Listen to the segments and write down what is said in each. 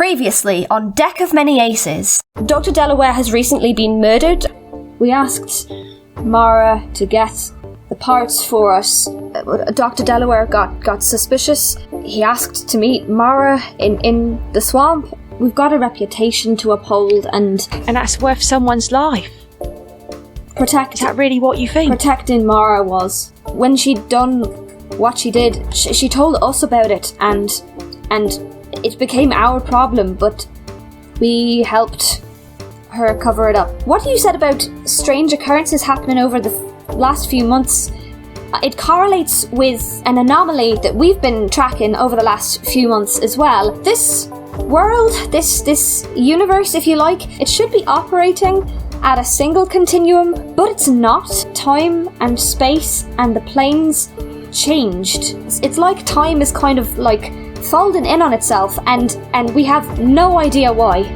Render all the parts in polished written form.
Previously on Deck of Many Aces. Dr. Delaware has recently been murdered. We asked Mara to get the parts for us. Dr. Delaware got suspicious. He asked to meet Mara in the swamp. We've got a reputation to uphold and that's worth someone's life. Protect. Is that really what you think? Protecting Mara was. When she'd done what she did, she told us about it and it became our problem, but we helped her cover it up. What you said about strange occurrences happening over the last few months, it correlates with an anomaly that we've been tracking over the last few months as well. This world, this universe, if you like, it should be operating at a single continuum, but it's not. Time and space and the planes changed. It's like time is kind of like folding in on itself, and we have no idea why.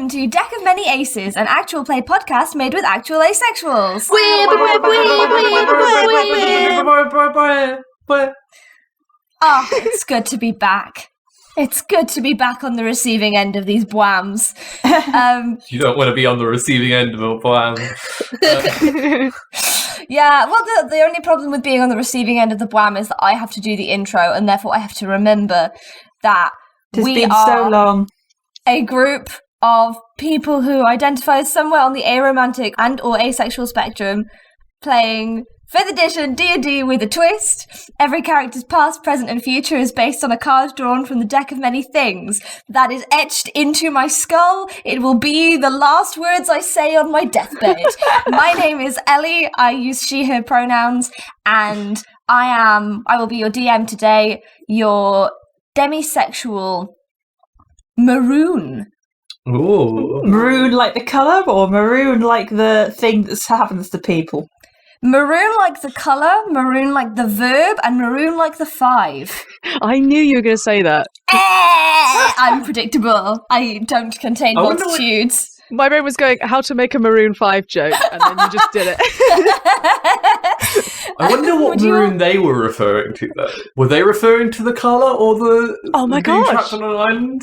To Deck of Many Aces, an actual play podcast made with actual asexuals. Oh, it's good to be back. It's good to be back on the receiving end of these bwams. You don't want to be on the receiving end of a bwam. Yeah, well, the only problem with being on the receiving end of the bwam is that I have to do the intro, and therefore I have to remember that we are so long. A group of people who identify as somewhere on the aromantic and or asexual spectrum, playing 5th edition D&D with a twist. Every character's past, present and future is based on a card drawn from the deck of many things. That is etched into my skull. It will be the last words I say on my deathbed. My name is Ellie. I use she, her pronouns, and I will be your DM today, your demisexual maroon. Ooh. Maroon like the colour, or maroon like the thing that happens to people? Maroon like the colour, maroon like the verb, and maroon like the 5. I knew you were going to say that. I'm predictable. I don't contain multitudes. My brain was going, how to make a Maroon 5 joke, and then you just did it. I wonder what maroon they were referring to, though. Were they referring to the colour or the... Oh my being gosh. trapped on an island?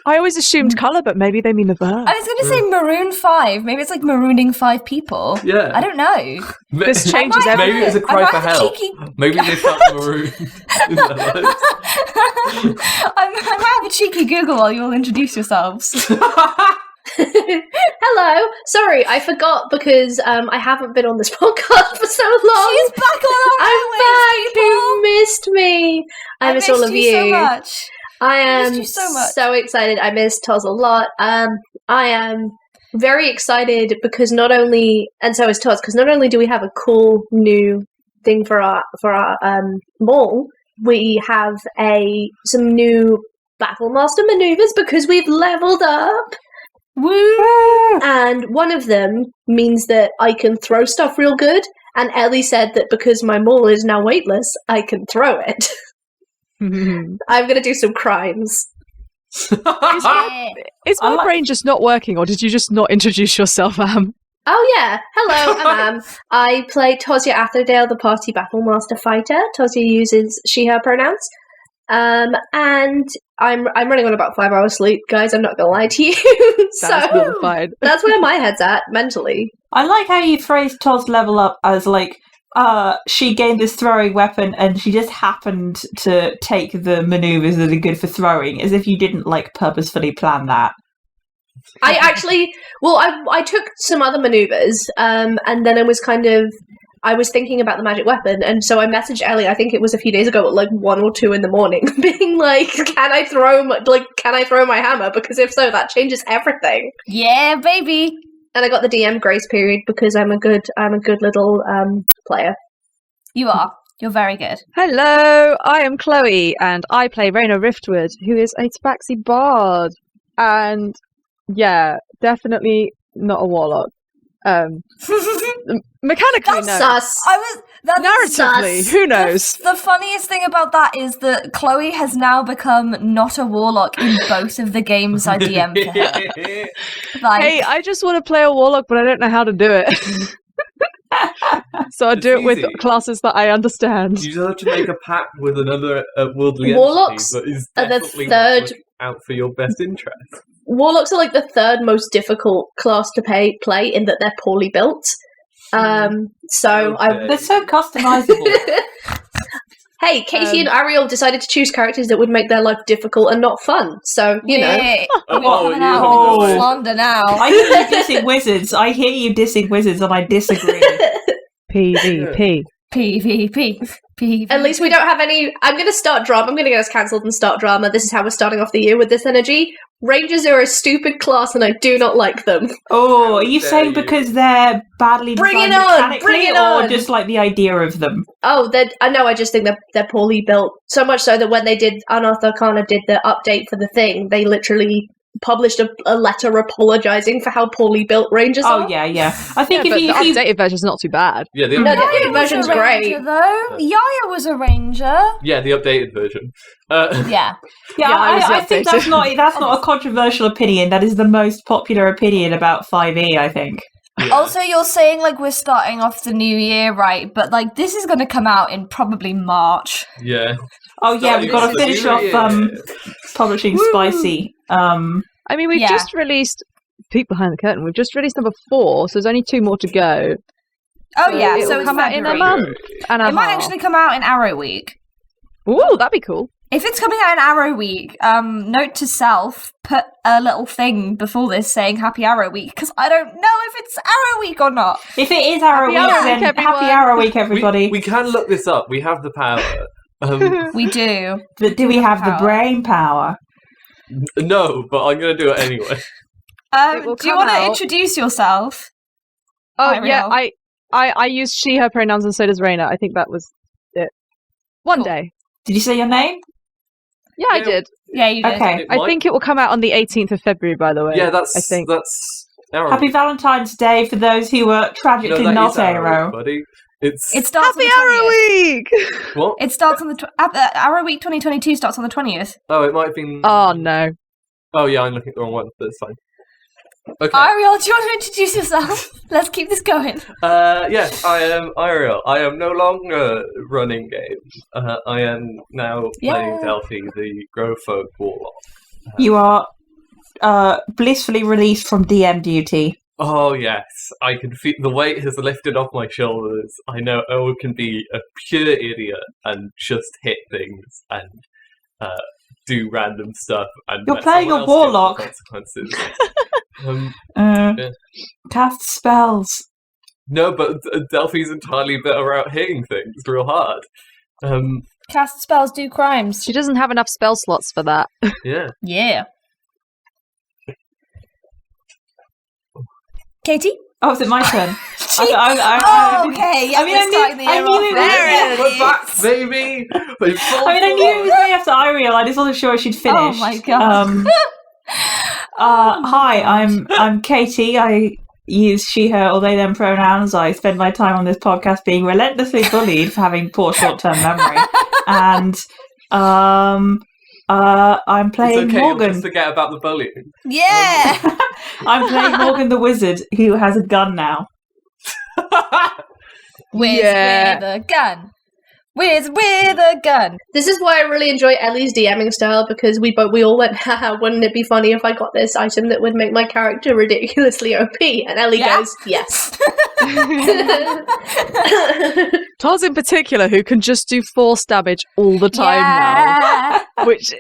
I always assumed colour, but maybe they mean the verb. I was going to say maroon 5. Maybe it's like marooning 5 people. Yeah. I don't know. This changes everything. Maybe it was a cry for help. Maybe they felt maroon in their lives. I might have a cheeky Google while you all introduce yourselves. Hello. Sorry, I forgot because I haven't been on this podcast for so long. She's back on our I'm back. You missed me. I miss all of you. So much. I am so excited. I miss Toz a lot. I am very excited because not only, and so is Toz, because not only do we have a cool new thing for our mall, we have some new Battlemaster maneuvers because we've leveled up. Woo! And one of them means that I can throw stuff real good, and Ellie said that because my maul is now weightless, I can throw it. I'm going to do some crimes. Is my brain just not working, or did you just not introduce yourself, Am? Oh yeah, hello, I'm Am. I play Tosia Atherdale, the party Battlemaster fighter. Tosia uses she/her pronouns. And I'm running on about 5 hours sleep, guys. I'm not gonna lie to you. That's not fine. That's where my head's at mentally. I like how you phrased Toz level up as like, she gained this throwing weapon and she just happened to take the maneuvers that are good for throwing, as if you didn't like purposefully plan that. I took some other maneuvers, and then I was thinking about the magic weapon, and so I messaged Ellie, I think it was a few days ago at like 1 or 2 in the morning, being like, can I throw my hammer? Because if so, that changes everything. Yeah, baby. And I got the DM grace period because I'm a good little player. You are. You're very good. Hello, I am Chloe, and I play Raina Riftwood, who is a Tabaxi bard. And yeah, definitely not a warlock. Mechanically, That's no. sus. Narratively, sus. who knows? The funniest thing about that is that Chloe has now become not a warlock in both of the games I DM for her. Like, Hey, I just want to play a warlock, but I don't know how to do it. So I do it with easy. classes that I understand. You just have to make a pact with another worldly Warlocks entity that is are the definitely third- not out for your best interest. Warlocks are like the third most difficult class to play in that they're poorly built. They're so customizable. Hey, Katie and Eiriol decided to choose characters that would make their life difficult and not fun. So, you know. yeah, Oh, we're coming out oh. with slander now. I hear you dissing wizards, and I disagree. PvP. PvP. At least we don't have any. I'm going to start drama. I'm going to get us cancelled and start drama. This is how we're starting off the year with this energy. Rangers are a stupid class, and I do not like them. Oh, are you Dare saying you. because they're badly Bring designed it on, mechanically, bring it or on. just like the idea of them? Oh, I know. I just think they're poorly built. So much so that when they did Unearthed Arcana did the update for the thing, they literally published a letter apologizing for how poorly built Rangers are. Oh yeah. I think But the if you updated version's not too bad. Yeah, the No, the updated updated version. version's was a great. ranger, though. Yaya was a ranger. Yeah, the updated version. Yeah. Yeah, I was I think updated. that's not a controversial opinion. That is the most popular opinion about 5e, I think. Yeah. Also, you're saying like we're starting off the new year, right? But like this is going to come out in probably March. Yeah. Oh yeah, we've got to Starting finish off off the year. publishing Spicy. I mean, we've Yeah. just released peek behind the curtain. We've just released number 4, so there's only 2 more to go. Oh yeah, it'll so it's come out in a February. month and a It might half. actually come out in Arrow Week. Ooh, that'd be cool. If it's coming out in Arrow Week, note to self, put a little thing before this saying Happy Arrow Week, because I don't know if it's Arrow Week or not. If it is Arrow Week, Arrow then Week, everyone. happy Arrow Week, everybody. We can look this up. We have the power. We do. But do we have the Power. brain power? No, but I'm going to do it anyway. It will Do you come want to out. introduce yourself? Oh, Eiriol. yeah, I use she, her pronouns, and so does Raina. I think that was it. One Cool. day. Did you say your name? Yeah, I Yeah. did. Yeah, you did. Okay. It I might- think it will come out on the 18th of February, by the way. Yeah, I think. that's Arrow. Happy Valentine's Day for those who were tragically that not is Arrow, Arrow. buddy. It's It starts Happy on the 20th. Arrow Week! what? It starts on the Arrow Week 2022 starts on the 20th. Oh, it might have been. Oh, no. Oh, yeah, I'm looking at the wrong one, but it's fine. Okay. Eiriol, do you want to introduce yourself? Let's keep this going. Yes, I am Eiriol. I am no longer running games. I am now playing Yeah. Delphi, the Growfolk Warlock. You are blissfully released from DM duty. Oh yes, I can feel the weight has lifted off my shoulders. I know I can be a pure idiot and just hit things and do random stuff. And You're let playing someone a else deal with the warlock. consequences. Yeah. Cast spells. No, but Delphi's entirely better out hitting things real hard. Cast spells, do crimes. She doesn't have enough spell slots for that. Yeah. Yeah. Katie? Oh, is it my turn? Okay. Yeah, I mean, we're starting the year knew off it there. We're back, baby. I knew it was going after Eiriol. I just wasn't sure she'd finished. Oh my God. Hi, I'm Katie. I use she, her, or they, them pronouns. I spend my time on this podcast being relentlessly bullied for having poor short-term memory, and I'm playing It's okay. Morgan. Just forget about the bullying. Yeah. I'm playing Morgan the wizard who has a gun now. With a gun. With a gun. This is why I really enjoy Ellie's DMing style, because we all went, haha, wouldn't it be funny if I got this item that would make my character ridiculously OP? And Ellie Yeah. goes, yes. Toz in particular, who can just do force damage all the time now. Which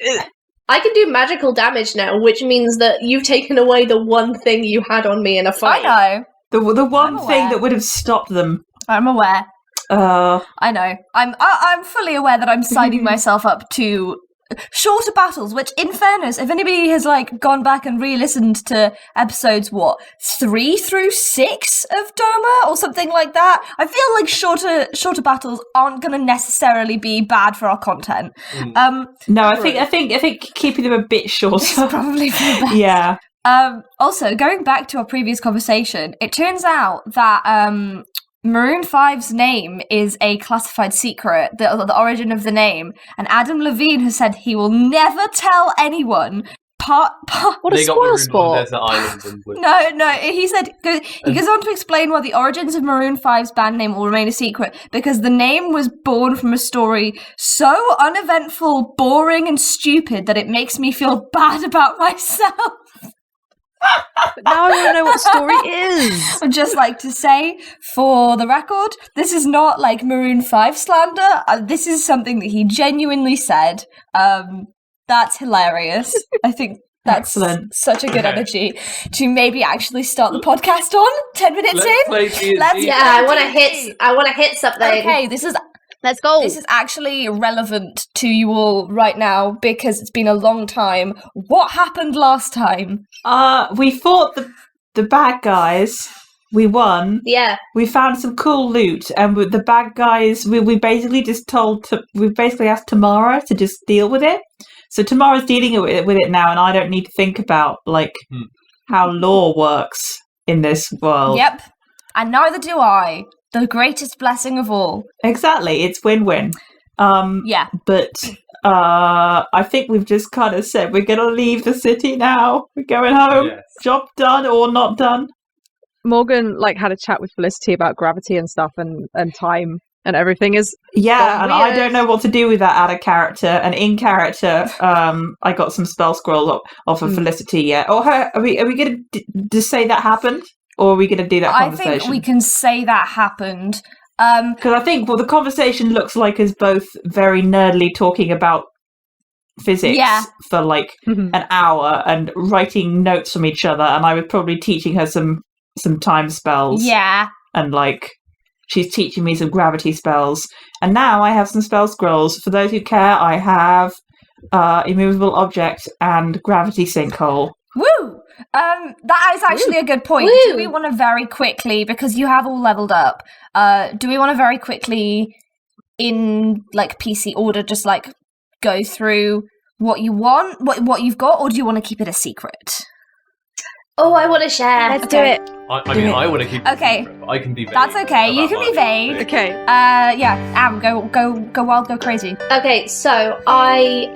I can do magical damage now, which means that you've taken away the one thing you had on me in a fight. I know. The one I'm thing aware. that would have stopped them. I'm aware. I know. I'm fully aware that I'm signing myself up to shorter battles, which, in fairness, if anybody has gone back and re-listened to episodes 3 through 6 of Doma or something like that, I feel like shorter battles aren't going to necessarily be bad for our content. No, I think keeping them a bit shorter is probably for the best. Yeah. Also, going back to our previous conversation, it turns out that Maroon 5's name is a classified secret, the origin of the name, and Adam Levine has said he will never tell anyone. What a spoil sport! No, he said, he goes on to explain why the origins of Maroon 5's band name will remain a secret, because the name was born from a story so uneventful, boring, and stupid that it makes me feel bad about myself. But now I want to know what the story is. I'd just like to say, for the record, this is not Maroon 5 slander. This is something that he genuinely said. That's hilarious. I think that's such a good energy to maybe actually start the podcast on 10 minutes in. I want to hit something. Okay, let's go. This is actually relevant to you all right now because it's been a long time. What happened last time? We fought the bad guys. We won. Yeah. We found some cool loot, and with the bad guys, we basically asked Tamara to just deal with it. So Tamara's dealing with it now, and I don't need to think about how law works in this world. Yep. And neither do I. The greatest blessing of all. Exactly. It's win-win. Yeah. But I think we've just kind of said we're going to leave the city now. We're going home. Yes. Job done or not done. Morgan had a chat with Felicity about gravity and stuff and time and everything is and I weird. don't know what to do with that out of character. And in character, I got some spell scroll off of Felicity. Yeah. Or are we going to just say that happened? Or are we going to do that conversation? I think we can say that happened. Because I think the conversation looks like us both very nerdly talking about physics for an hour and writing notes from each other, and I was probably teaching her some time spells. Yeah. And she's teaching me some gravity spells. And now I have some spell scrolls. For those who care, I have immovable object and gravity sinkhole. Woo! That is actually a good point. Woo. Do we want to very quickly, because you have all leveled up, do we want to very quickly, in PC order, just go through what you want, what you've got, or do you want to keep it a secret? Oh, I want to share. Let's do it. I want to keep it Okay. secret, but I can be vague. That's okay. You can be vague. Okay. Go wild, go crazy. Okay, so I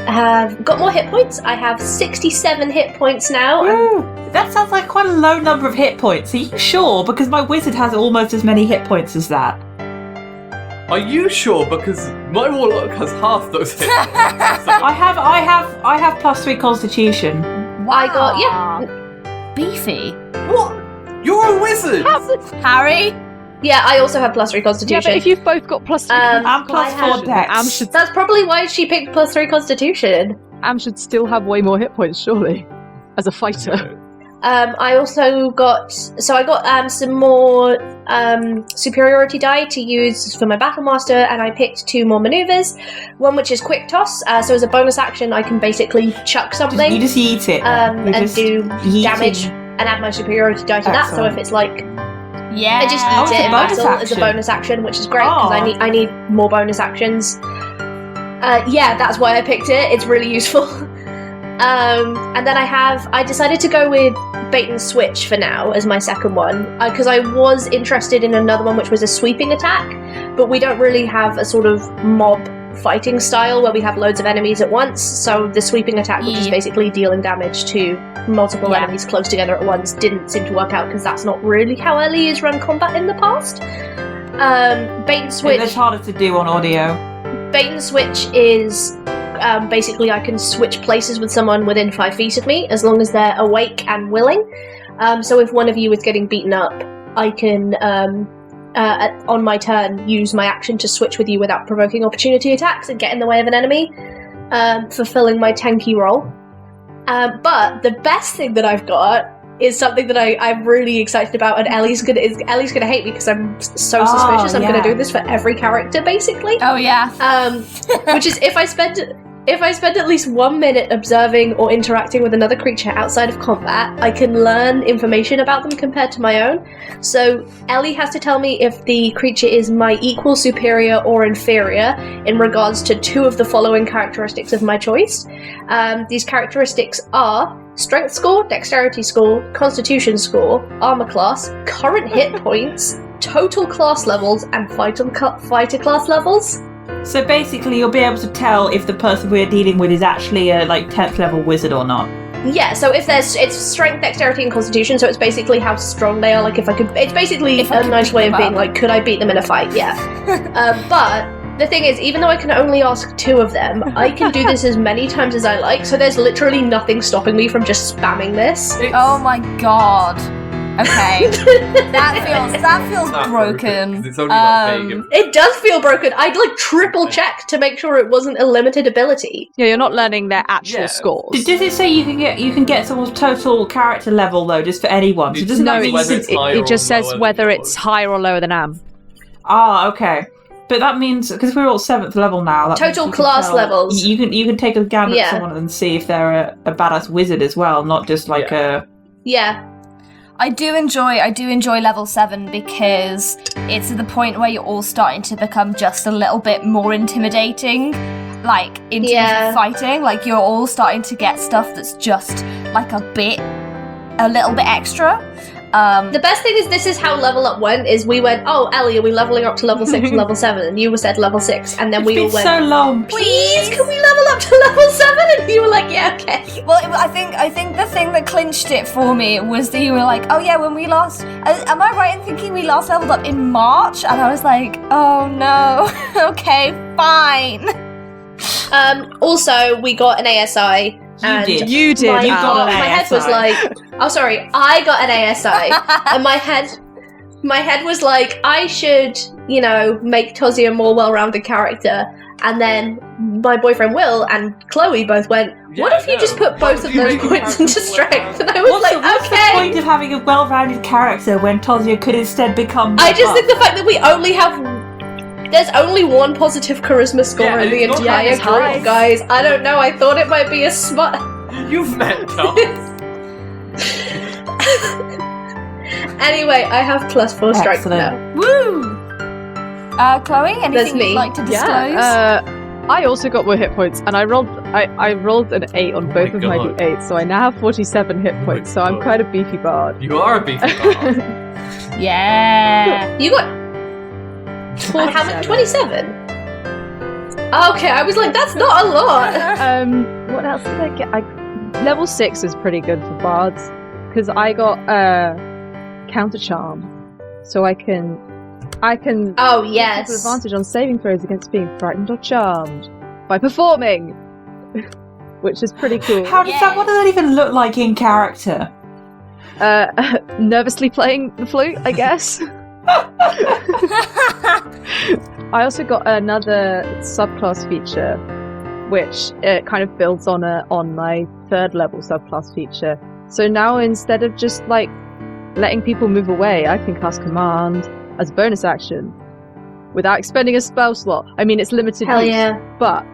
have got more hit points. I have 67 hit points now. Woo! That sounds like quite a low number of hit points. Are you sure? Because my wizard has almost as many hit points as that. Are you sure? Because my warlock has half those hit points. I have +3 Constitution. Wow. I got beefy. What? You're a wizard! Harry? Yeah, I also have +3 Yeah, Constitution. but if you've both got +3 I'm I have- +4 Dex. That's probably why she picked +3 Constitution. Am should still have way more hit points, surely, as a fighter. I also got some more superiority die to use for my battle master, and I picked 2 more maneuvers. One which is quick toss, so as a bonus action, I can basically chuck something. You just yeet it. And do damage and add my superiority die to that. So if it's Yeah. I just it's eat a it in bonus battle as a action. bonus action, which is great because I need more bonus actions. That's why I picked it. It's really useful. And then I decided to go with bait and switch for now as my second one because I was interested in another one which was a sweeping attack, but we don't really have a sort of mob fighting style where we have loads of enemies at once, so the sweeping attack, which is basically dealing damage to multiple enemies close together at once, didn't seem to work out because that's not really how Ellie has run combat in the past. Bait and switch. It's harder to do on audio. Bait and switch is basically I can switch places with someone within 5 feet of me as long as they're awake and willing. So if one of you is getting beaten up, I can on my turn use my action to switch with you without provoking opportunity attacks and get in the way of an enemy. fulfilling my tanky role. But the best thing that I've got is something that I'm really excited about, and Ellie's gonna hate me because I'm so suspicious. I'm gonna do this for every character, basically. Oh yeah. Which is if I spend at least 1 minute observing or interacting with another creature outside of combat, I can learn information about them compared to my own. So Ellie has to tell me if the creature is my equal, superior, or inferior in regards to 2 of the following characteristics of my choice. These characteristics are strength score, dexterity score, constitution score, armor class, current hit points, total class levels, and fighter class levels. So basically, you'll be able to tell if the person we're dealing with is actually a 10th level wizard or not. Yeah, so if it's strength, dexterity, and constitution, so it's basically how strong they are. Like, it's basically a nice way of being like, could I beat them in a fight? Yeah. But the thing is, even though I can only ask 2 of them, I can do this as many times as I like. So there's literally nothing stopping me from just spamming this. Oh my god. Okay. that feels broken. It's only like vague. It does feel broken. I'd triple check to make sure it wasn't a limited ability. Yeah, you're not learning their actual scores. Does it say you can get someone's total character level though, just for anyone? So doesn't that mean it just says whether it's higher or lower than Am. Ah, okay. But that means, because we're all 7th level now, that total class levels. You can take a gander at someone and see if they're a badass wizard as well, not just like a. Yeah. I do enjoy level 7 because it's at the point where you're all starting to become just a little bit more intimidating, like in terms of fighting. Like you're all starting to get stuff that's just like a little bit extra. The best thing is this is how level up went. Is we went, oh Ellie, are we leveling up to level 6 and level 7? And you said level 6, and then we all went, so long. Please, can we level up to level 7? And you were like, yeah, okay. Well, I think the thing that clinched it for me was that you were like, oh yeah, when we last, am I right in thinking we last leveled up in March? And I was like, oh no, okay, fine. Also, we got an ASI. You did. My got an head was like, oh sorry, I got an ASI, and my head was like, I should, make Tozzy a more well-rounded character. And then my boyfriend Will and Chloe both went, what if you just put both of those points into strength? And I was What's okay. the point of having a well-rounded character when Tozzy could instead become I just think the fact that we only have... There's only 1 positive charisma score in the entire group, guys. I don't know, I thought it might be a smart... You've met Tom. Anyway, I have +4 strength now. Woo! Chloe, anything you'd like to disclose? I also got more hit points, and I rolled an 8 on both of my d8s, so I now have 47 hit points, so I'm quite a beefy bard. You are a beefy bard. Yeah. You got... How many? 27? Okay, I was like, that's not a lot. What else did I get? Level 6 is pretty good for bards, because I got counter charm, so I can Oh yes, have advantage on saving throws against being frightened or charmed by performing, which is pretty cool. How does that? What does that even look like in character? Nervously playing the flute, I guess. I also got another subclass feature, which kind of builds on my 3rd level subclass feature. So now instead of just letting people move away, I can cast command as a bonus action without expending a spell slot. I mean, it's limited use, but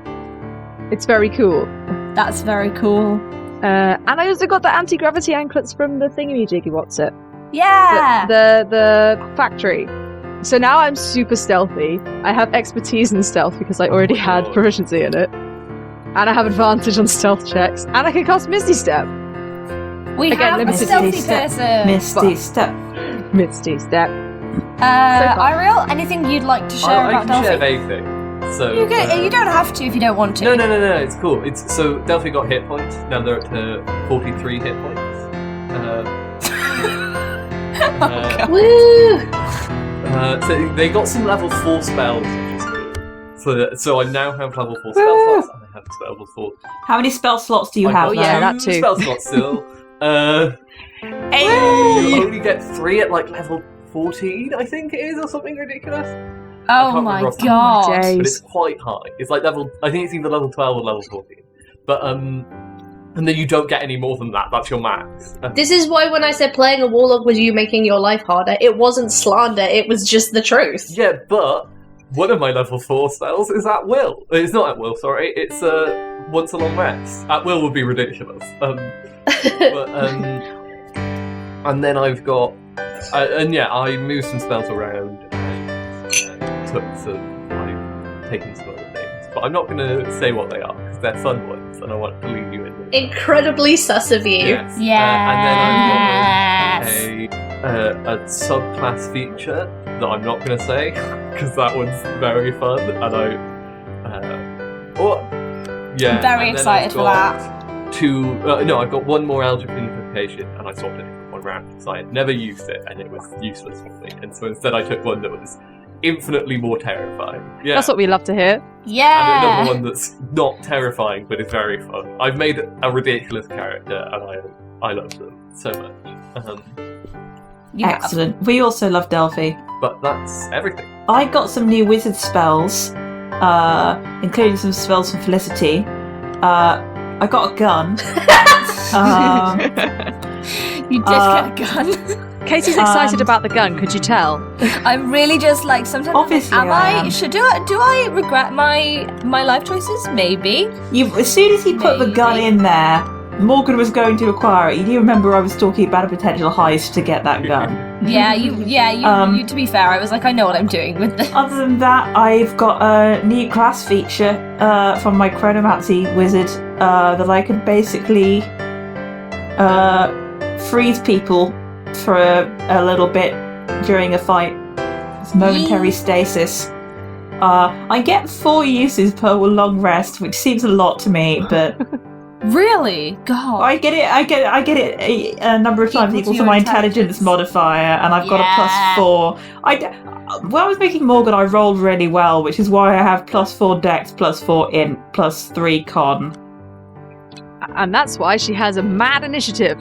it's very cool. That's very cool. And I also got the anti-gravity anklets from the thingamajiggy what's it? Yeah! The factory. So now I'm super stealthy. I have expertise in stealth because I already had proficiency in it. And I have advantage on stealth checks. And I can cast Misty Step. We have a stealthy person! Misty Step. Misty Step. Eiriol, anything you'd like to share about Delphi? I can share vaguely. So, you don't have to if you don't want to. No, it's cool. So Delphi got hit points. Now they're up to 43 hit points. Woo! So they got some level 4 spells, which is cool. So I now have level 4 spell slots, and I have level 4. How many spell slots do you have? Oh yeah, that too. Spell slots still. You only get 3 at level 14, I think it is, or something ridiculous. I Oh can't my remember off the top of god. my head, days. but it's quite high. It's like level. I think it's either level 12 or level 14. But and then you don't get any more than that. That's your max. This is why when I said playing a warlock was you making your life harder, it wasn't slander, it was just the truth. Yeah, but one of my level 4 spells is at will. It's not at will, sorry. It's once a long rest. At will would be ridiculous. And then I've got... I moved some spells around and I've taken some other things. But I'm not going to say what they are, because they're fun ones, and I want to leave you in with them. Incredibly sus of you. Yes. Yes. And then I've got a subclass feature that I'm not going to say, because that one's very fun, and I'm very excited for that. I've got one more algebra unification, and I swapped a different one around because I had never used it, and it was useless for me. And so instead, I took one that was infinitely more terrifying. Yeah, That's what we love to hear. and Yeah. another one that's not terrifying but is very fun. I've made a ridiculous character, and I love them so much. You have. Excellent. We also love Delphi. But that's everything. I got some new wizard spells, including some spells from Felicity. I got a gun. You did get a gun. Casey's excited about the gun, could you tell? I'm really just like sometimes. Obviously am I I? am. Do I regret my life choices? Maybe. As soon as he put the gun in there, Morgan was going to acquire it. You do remember I was talking about a potential heist to get that gun. Yeah, you. To be fair, I was like, I know what I'm doing with this. Other than that, I've got a new class feature from my Chronomancy wizard that I can basically freeze people for a little bit during a fight. It's momentary stasis. I get 4 uses per long rest, which seems a lot to me, but Really? God. I get it a number of times Equal to equal to your my intelligence. intelligence modifier, and I've got Yeah. a +4. When I was making Morgan, I rolled really well, which is why I have +4 Dex, +4 Int, +3 Con. And that's why she has a mad initiative.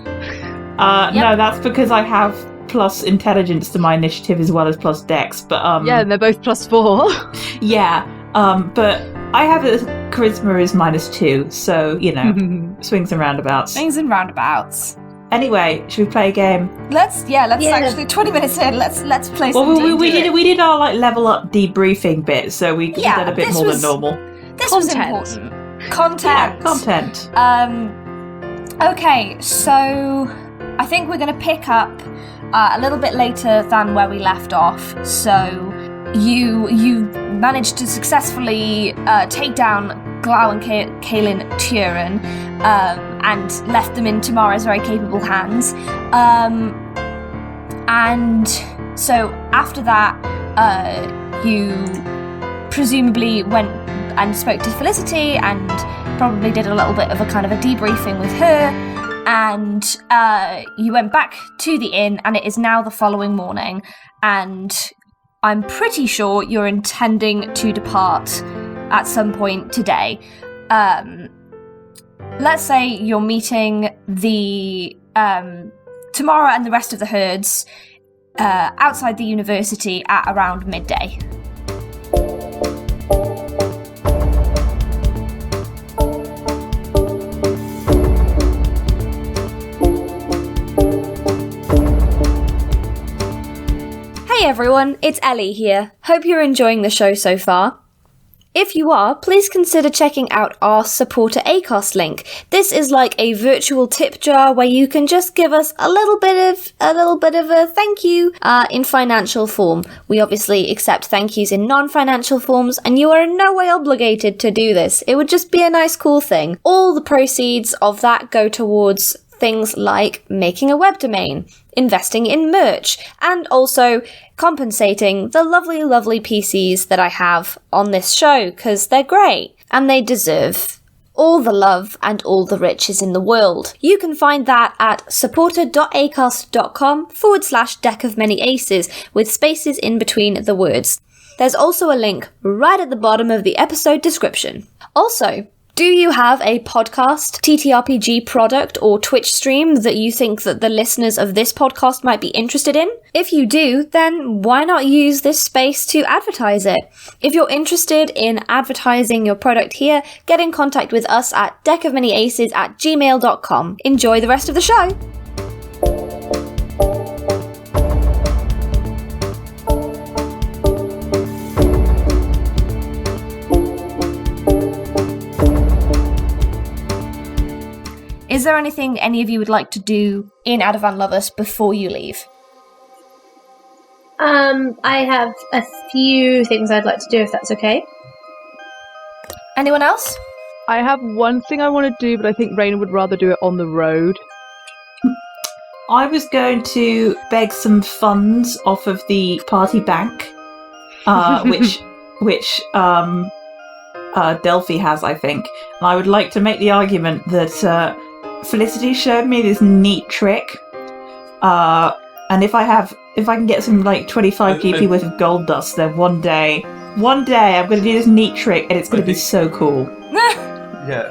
No, that's because I have plus intelligence to my initiative as well as plus Dex. But Yeah, and they're both +4. yeah. But I have a charisma is -2, so you know, swings and roundabouts. Swings and roundabouts. Anyway, should we play a game? Let's Yeah. actually 20 minutes in. Let's play some Well, we D&D. did our like level up debriefing bit, so we Yeah, did a bit this more was- than normal. This was Content. important. Content. Yeah, content. Okay, so I think we're going to pick up a little bit later than where we left off. So you managed to successfully take down Glau and Kaelin Turin and left them in Tamara's very capable hands. And so after that, you presumably went and spoke to Felicity and probably did a little bit of a kind of a debriefing with her, and you went back to the inn, and it is now the following morning, and I'm pretty sure you're intending to depart at some point today. Let's say you're meeting the Tamara and the rest of the herds outside the university at around midday. Hey everyone, it's Ellie here. Hope you're enjoying the show so far. If you are, please consider checking out our supporter Acast link. This is like a virtual tip jar where you can just give us a little bit of a thank you in financial form. We obviously accept thank yous in non-financial forms, and you are in no way obligated to do this. It would just be a nice cool thing. All the proceeds of that go towards things like making a web domain, investing in merch, and also compensating the lovely PCs that I have on this show, because they're great and they deserve all the love and all the riches in the world. You can find that at supporter.acast.com/deck of many aces with spaces in between the words. There's also a link right at the bottom of the episode description. Also, Do you have a podcast, TTRPG product, or Twitch stream that you think that the listeners of this podcast might be interested in? If you do, then why not use this space to advertise it? If you're interested in advertising your product here, get in contact with us at deckofmanyaces@gmail.com. Enjoy the rest of the show! Is there anything any of you would like to do in Adavan Lovers before you leave? I have a few things I'd like to do, if that's okay. Anyone else? I have one thing I want to do, but I think Raina would rather do it on the road. I was going to beg some funds off of the party bank, which Delphi has, I think. And I would like to make the argument that Felicity showed me this neat trick, and if I can get some like 25 GP worth of gold dust, then one day I'm going to do this neat trick, and it's going to be so cool. Yeah.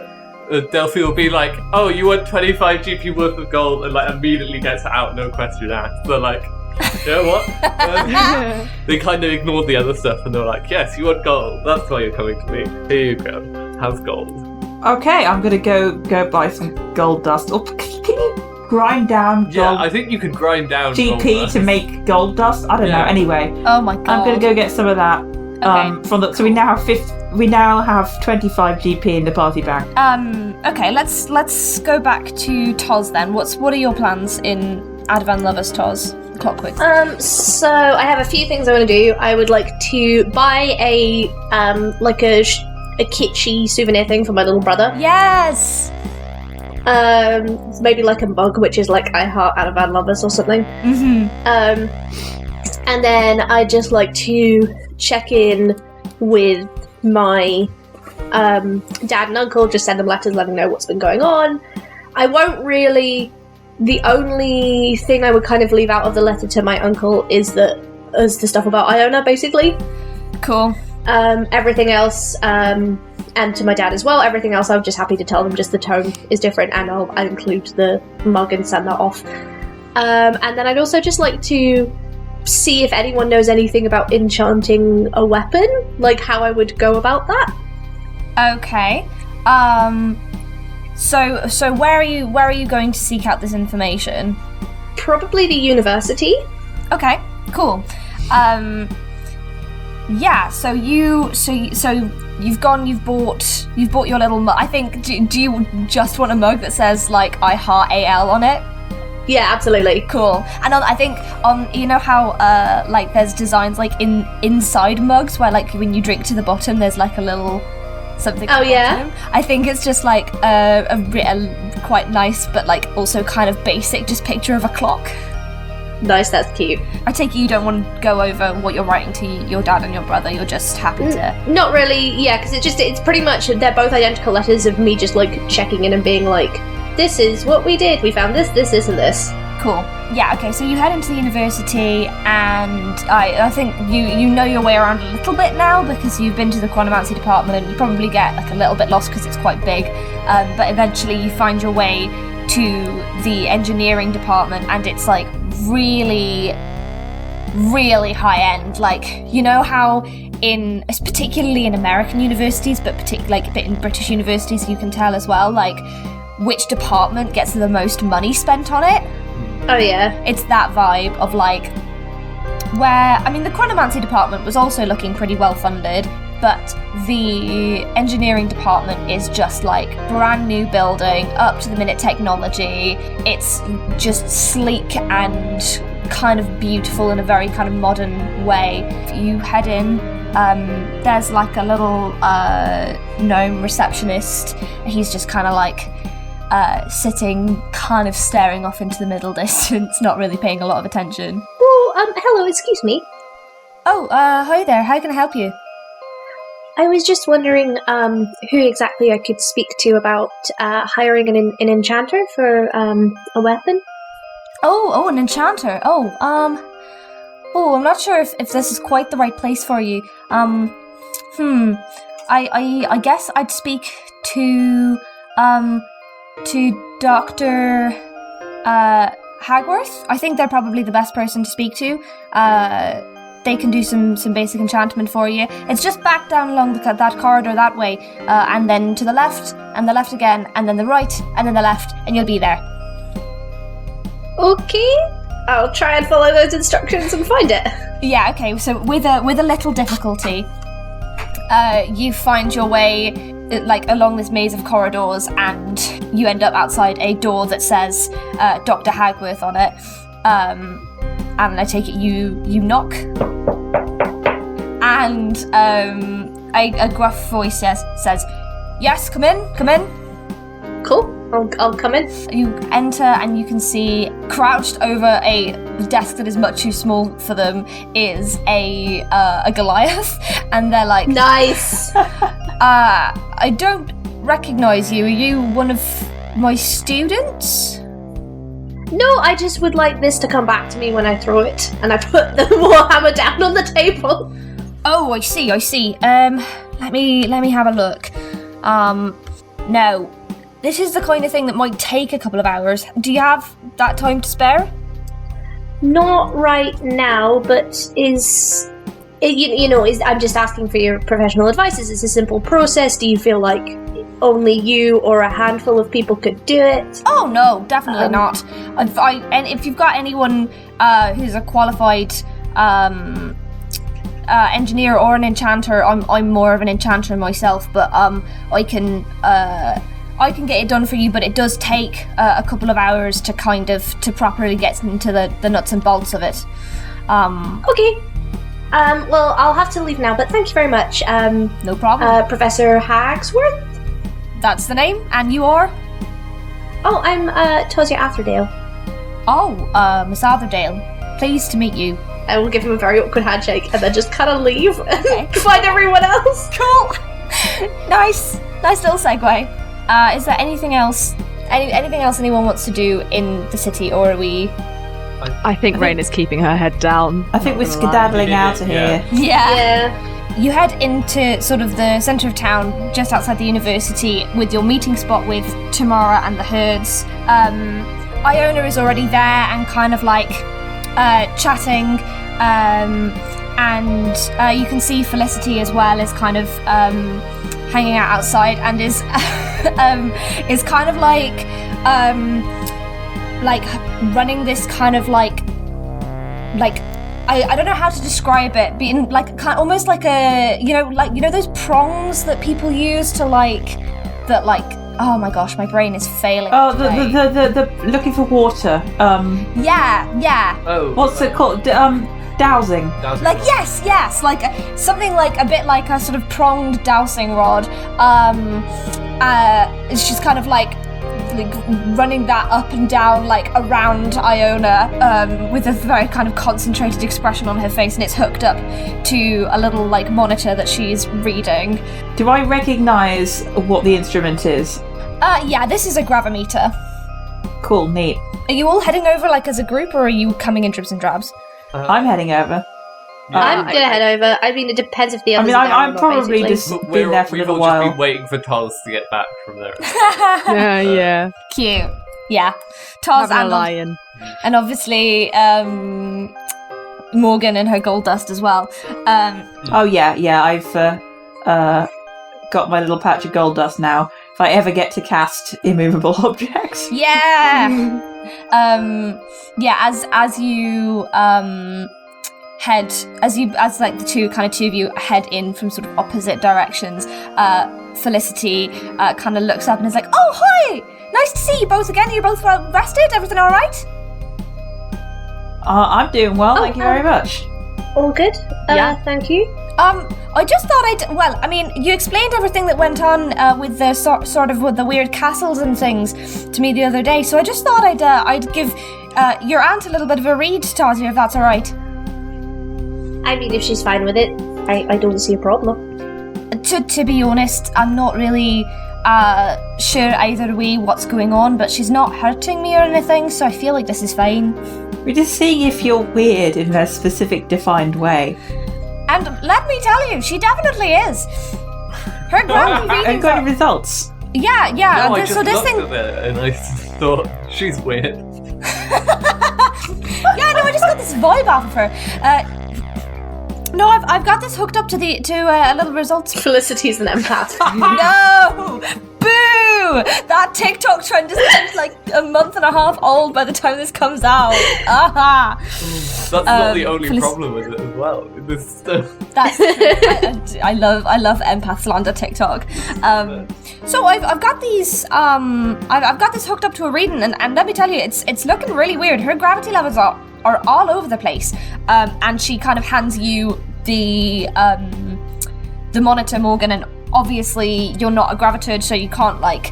Delphi will be like, "Oh, you want 25 GP worth of gold?" and like immediately gets it out, no question asked. They're like, "You know what?" They kind of ignored the other stuff, and they're like, "Yes, you want gold. That's why you're coming to me. Here you go. Have gold." Okay, I'm gonna go buy some gold dust. Or can you grind down gold? Yeah, I think you could grind down GP gold to make gold dust. I don't know. Anyway, oh my god, I'm gonna go get some of that. Okay. So we now have 25 GP in the party bank. Okay, let's go back to Toz then. What are your plans in Adavan Lovers, Toz? Clockwork. So I have a few things I want to do. I would like to buy a kitschy souvenir thing for my little brother. Yes! Maybe like a mug, which is like I heart Adavan Lovers or something. Mm-hmm. And then I'd just like to check in with my dad and uncle, just send them letters letting them know what's been going on. I won't really... The only thing I would kind of leave out of the letter to my uncle is the stuff about Iona, basically. Cool. Everything else, and to my dad as well, everything else I'm just happy to tell them, just the tone is different, and I'll include the mug and send that off. And then I'd also just like to see if anyone knows anything about enchanting a weapon, like how I would go about that. Okay. So where are you going to seek out this information? Probably the university. Okay, cool. Yeah. So you've bought your little mug. I think. Do you just want a mug that says like I heart AL on it? Yeah, absolutely. Cool. And I think you know how like there's designs like inside mugs where like when you drink to the bottom there's like a little something. Oh yeah. I think it's just like a quite nice but like also kind of basic just picture of a clock. Nice, that's cute. I take it you don't want to go over what you're writing to your dad and your brother. You're just happy to. Not really. Yeah, because it's pretty much they're both identical letters of me just like checking in and being like, this is what we did. We found this, and this. Cool. Yeah, okay, so you head into the university, and I think you know your way around a little bit now because you've been to the Quantumancy department, and you probably get like a little bit lost because it's quite big, but eventually you find your way to the engineering department, and it's like really, really high end. Like, you know how particularly in American universities, but particularly like a bit in British universities, you can tell as well, like, which department gets the most money spent on it. Oh yeah. It's that vibe of like, where, I mean, the Quantumancy department was also looking pretty well funded, but the engineering department is just like brand new building, up to the minute technology. It's just sleek and kind of beautiful in a very kind of modern way. You head in, there's like a little gnome receptionist. He's just kind of like sitting, kind of staring off into the middle distance, not really paying a lot of attention. Oh, hello, excuse me. Oh, hi there, how can I help you? I was just wondering who exactly I could speak to about hiring an enchanter for a weapon. Oh, an enchanter. I'm not sure if this is quite the right place for you. I guess I'd speak to Dr. Hagworth. I think they're probably the best person to speak to. They can do some basic enchantment for you. It's just back down along that corridor that way, and then to the left, and the left again, and then the right, and then the left, and you'll be there. Okay, I'll try and follow those instructions and find it. Yeah, okay, so with a little difficulty, you find your way along this maze of corridors, and you end up outside a door that says Dr. Hagworth on it. And I take it you knock, and a gruff voice says, "Yes, come in." Cool, I'll come in. You enter, and you can see crouched over a desk that is much too small for them is a Goliath, and they're like, Nice. I don't recognize you. Are you one of my students? No, I just would like this to come back to me when I throw it, and I put the warhammer down on the table. Oh, I see. Let me have a look. No, this is the kind of thing that might take a couple of hours. Do you have that time to spare? Not right now, but I'm just asking for your professional advice. Is this a simple process? Do you feel like only you or a handful of people could do it? Oh no, definitely not. And if you've got anyone who's a qualified engineer or an enchanter, I'm more of an enchanter myself, but I can get it done for you. But it does take a couple of hours to properly get into the nuts and bolts of it. Okay. Well, I'll have to leave now, but thank you very much. No problem. Professor Hagsworth? That's the name, and you are? Oh, I'm Tosia Atherdale. Oh, Miss Atherdale. Pleased to meet you. I will give him a very awkward handshake and then just kind of leave Okay. and find everyone else. Cool. Nice little segue. Is there anything else? Anything else anyone wants to do in the city, or are we? I think Raina's keeping her head down. I think we're skedaddling out of here. Yeah. You head into sort of the centre of town, just outside the university, with your meeting spot with Tamara and the herds. Iona is already there and kind of like chatting, and you can see Felicity as well is kind of hanging out outside and is kind of like running this kind of like I don't know how to describe it, being like almost like a those prongs that people use to oh my gosh, my brain is failing. Oh, the looking for water. Yeah. Oh. What's it called? Dowsing. Like yes, like something like a bit like a sort of pronged dowsing rod. She's kind of like running that up and down like around Iona with a very kind of concentrated expression on her face, and it's hooked up to a little like monitor that she's reading. Do I recognise what the instrument is? Yeah, this is a gravimeter. Cool, neat. Are you all heading over like as a group, or are you coming in dribs and drabs? I'm heading over. I'm gonna head over. I mean, it depends if the others. I'm probably just been there for a little while. We've all just been waiting for Toz to get back from there. Yeah. Cute. Yeah. Toz Having a lion. And obviously Morgan and her gold dust as well. Oh yeah. I've got my little patch of gold dust now. If I ever get to cast immovable objects. Yeah. As you like the two of you head in from sort of opposite directions, Felicity kind of looks up and is like, "Oh, hi! Nice to see you both again. Are you both well rested? Everything all right?" I'm doing well, thank you very much. All good. Yeah. Thank you. I just thought you explained everything that went on with the sort of with the weird castles and things to me the other day. So I just thought I'd give your aunt a little bit of a read, Tasia, if that's all right. I mean, if she's fine with it, I don't see a problem. To be honest, I'm not really sure either way what's going on, but she's not hurting me or anything, so I feel like this is fine. We're just seeing if you're weird in a specific, defined way. And let me tell you, she definitely is. Her gravity readings Got any results? Yeah. No, I just so this looked thing. at it and I thought, she's weird. Yeah, no, I just got this vibe off of her. No, I've got this hooked up to a little results. Felicity's an empath. No! Boo! That TikTok trend is like a month and a half old by the time this comes out. Aha! That's not the only problem with it as well. This stuff. That's I love empath slander TikTok. So I've got these I've got this hooked up to a reading, and let me tell you, it's looking really weird. Her gravity levels are all over the place, and she kind of hands you the monitor, Morgan, and obviously you're not a graviturge, so you can't like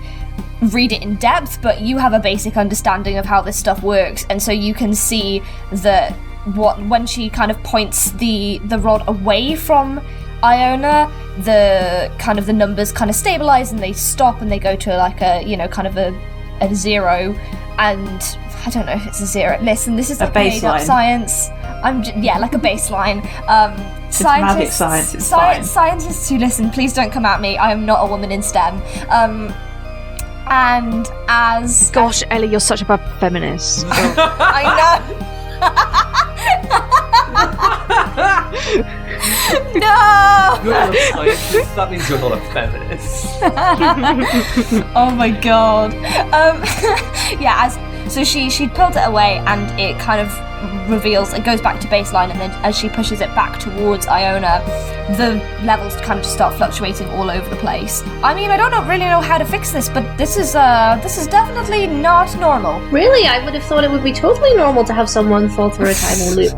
read it in depth, but you have a basic understanding of how this stuff works, and so you can see that when she kind of points the rod away from Iona, the numbers kind of stabilize and they stop and they go to like a kind of a zero, and I don't know if it's a zero. Listen, this is like made up science. Like a baseline. Magic science. It's fine. Scientists who listen, please don't come at me. I am not a woman in STEM. And as gosh, Ellie, you're such a bad feminist. I know. No! You're not a scientist, that means you're not a feminist. Oh my god. So she pulled it away and it kind of reveals, it goes back to baseline, and then as she pushes it back towards Iona, the levels kind of just start fluctuating all over the place. I mean, I don't really know how to fix this, but this is definitely not normal. Really? I would have thought it would be totally normal to have someone fall through a time loop.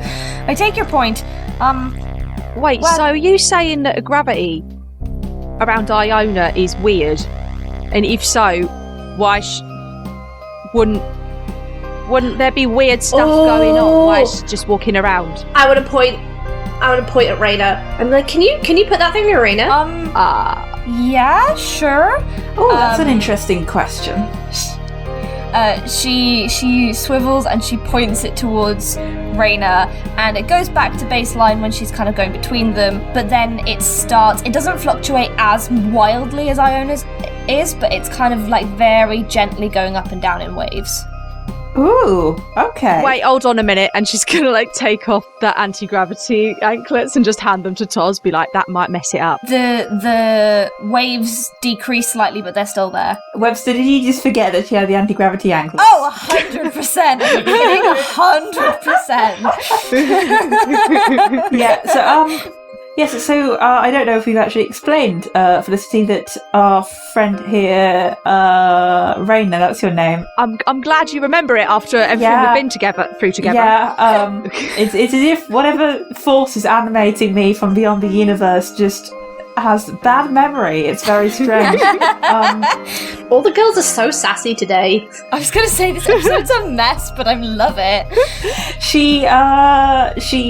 I take your point. Wait, so are you saying that a gravity around Iona is weird? And if so, why wouldn't there be weird stuff going on while she's just walking around? I would point at Raina. I'm like, can you put that thing in Raina? Yeah, sure. Oh, that's an interesting question. She swivels and she points it towards Raina, and it goes back to baseline when she's kind of going between them, but then it doesn't fluctuate as wildly as Iona's is, but it's kind of like very gently going up and down in waves. Ooh, okay. Wait, hold on a minute, and she's gonna like take off the anti-gravity anklets and just hand them to Toz, be like, that might mess it up. The waves decrease slightly, but they're still there. Webster, did you just forget that she had the anti-gravity anklets? Oh, 100%! Are you kidding? 100%! Yeah, so, yes, so I don't know if we've actually explained, Felicity, that our friend here, Raina, that's your name. I'm glad you remember it after everything we've been through together. Yeah, it's as if whatever force is animating me from beyond the universe just has bad memory. It's very strange. All the girls are so sassy today. I was going to say, this episode's a mess, but I love it. She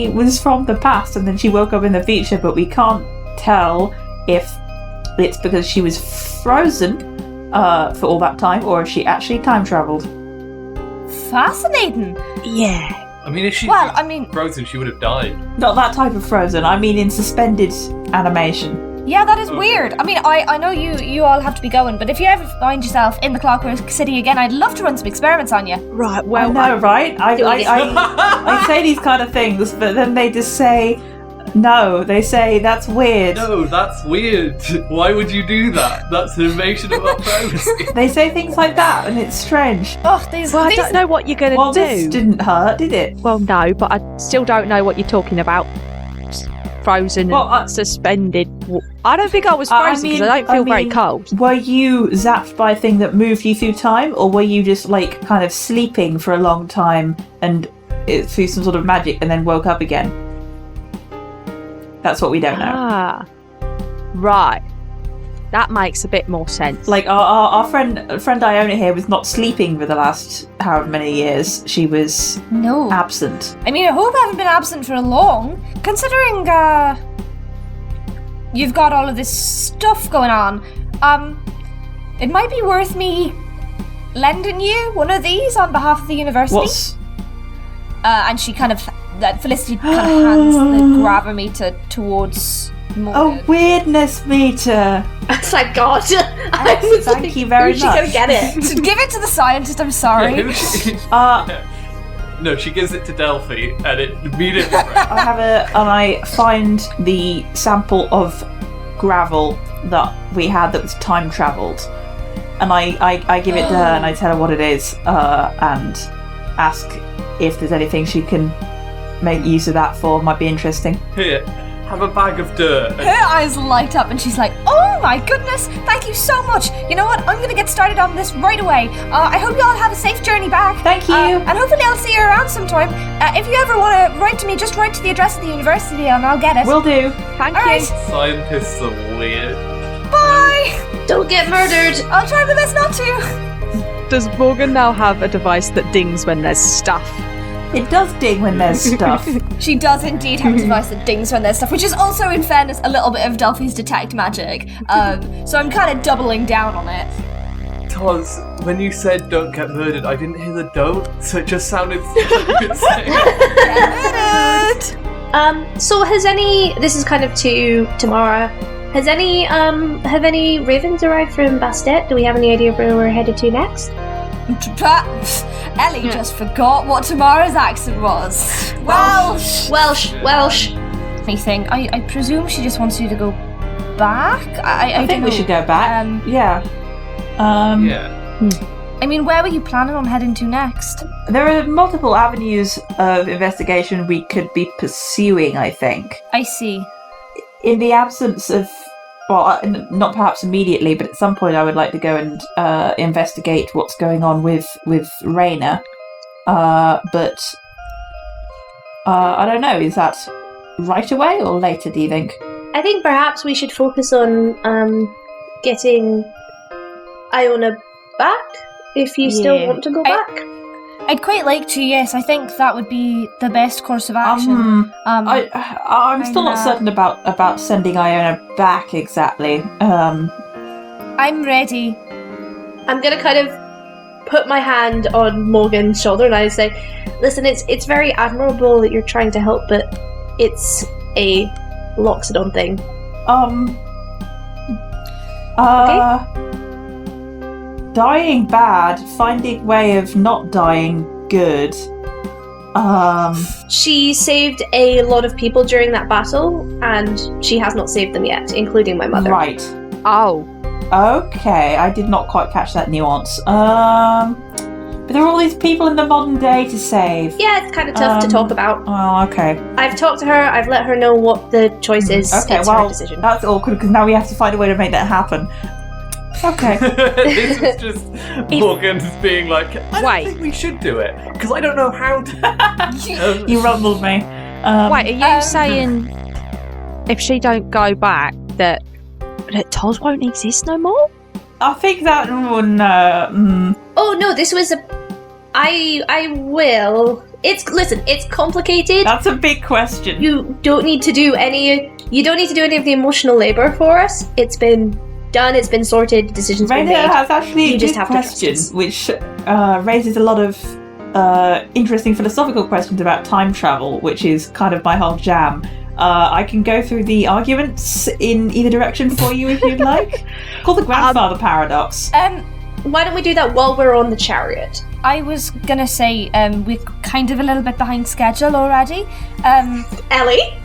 was from the past and then she woke up in the future, but we can't tell if it's because she was frozen for all that time or if she actually time traveled. Fascinating. Yeah. I mean, if she frozen, she would have died. Not that type of frozen. I mean in suspended animation. Yeah, that is weird. I mean, I know you all have to be going, but if you ever find yourself in the Clockwork City again, I'd love to run some experiments on you. Right, well... I know, right? I say these kind of things, but then they just say, no, they say, that's weird. No, that's weird. Why would you do that? That's an invasion of our privacy. They say things like that, and it's strange. Oh, I don't know what you're going to do. This didn't hurt, did it? Well, no, but I still don't know what you're talking about. Frozen and suspended. I don't think I was frozen because I don't feel very cold. Were you zapped by a thing that moved you through time, or were you just like kind of sleeping for a long time and through some sort of magic and then woke up again? That's what we don't know. Ah, right. That makes a bit more sense. Like our friend Iona here was not sleeping for the last however many years. She was absent. I mean, I hope I haven't been absent for long. Considering you've got all of this stuff going on, it might be worth me lending you one of these on behalf of the university. And she kind of, Felicity kind of hands the gravimeter towards Morgan. A weirdness meter. Thank God. Thank you very Who's she gonna much. get it? Give it to the scientist, I'm sorry. No, she gives it to Delphi, and it immediately. I find the sample of gravel that we had that was time travelled, and I give it to her and I tell her what it is, and ask if there's anything she can make use of that for. Might be interesting. Here, have a bag of dirt. Her eyes light up and she's like, oh my goodness, thank you so much. You know what, I'm going to get started on this right away. I hope you all have a safe journey back. Thank you. And hopefully I'll see you around sometime. If you ever want to write to me, just write to the address of the university and I'll get it. Will do. Thank All you. right. Scientists are weird. Bye. Don't get murdered. I'll try my best not to. Does Morgan now have a device that dings when there's stuff? It does ding when there's stuff. She does indeed have a device that dings when there's stuff, which is also, in fairness, a little bit of Delphi's detect magic. So I'm kind of doubling down on it. Taz, when you said don't get murdered, I didn't hear the don't, so it just sounded like you were saying. So has any? This is kind of to Mara. Has any? Have any ravens arrived from Bastet? Do we have any idea where we're headed to next? Ellie just forgot what Tamara's accent was. Welsh. Anything. I presume she just wants you to go back? I think we should go back. Yeah. I mean, where were you planning on heading to next? There are multiple avenues of investigation we could be pursuing, I think. I see. In the absence of, well, not perhaps immediately, but at some point I would like to go and investigate what's going on with Raina. But I don't know, is that right away or later, do you think? I think perhaps we should focus on getting Iona back, if you still want to go back. I'd quite like to, yes. I think that would be the best course of action. I'm still not certain about sending Iona back exactly. I'm ready. I'm gonna kind of put my hand on Morgan's shoulder and I say, listen, it's very admirable that you're trying to help, but it's a Loxodon thing. Okay. Dying bad, finding way of not dying good. She saved a lot of people during that battle, and she has not saved them yet, including my mother. Right. Oh. Okay, I did not quite catch that nuance. But there are all these people in the modern day to save. Yeah, it's kind of tough to talk about. Oh, okay. I've talked to her, I've let her know what the choice is. Okay, it's well, her decision. that's awkward because now we have to find a way to make that happen. Okay. This is just Morgan just being like, I don't think we should do it, because I don't know how to. You rumbled me. Wait, are you saying if she don't go back that Toz won't exist no more? I think that one. Oh no, this was a. I will. It's complicated. That's a big question. You don't need to do any. You don't need to do any of the emotional labor for us. It's been done. It's been sorted. Decisions been made. Raina has actually you a just good have question, to trust us. which raises a lot of interesting philosophical questions about time travel, which is kind of my whole jam. I can go through the arguments in either direction for you if you'd like. Called the grandfather paradox. Why don't we do that while we're on the chariot? I was gonna say we're kind of a little bit behind schedule already. Ellie,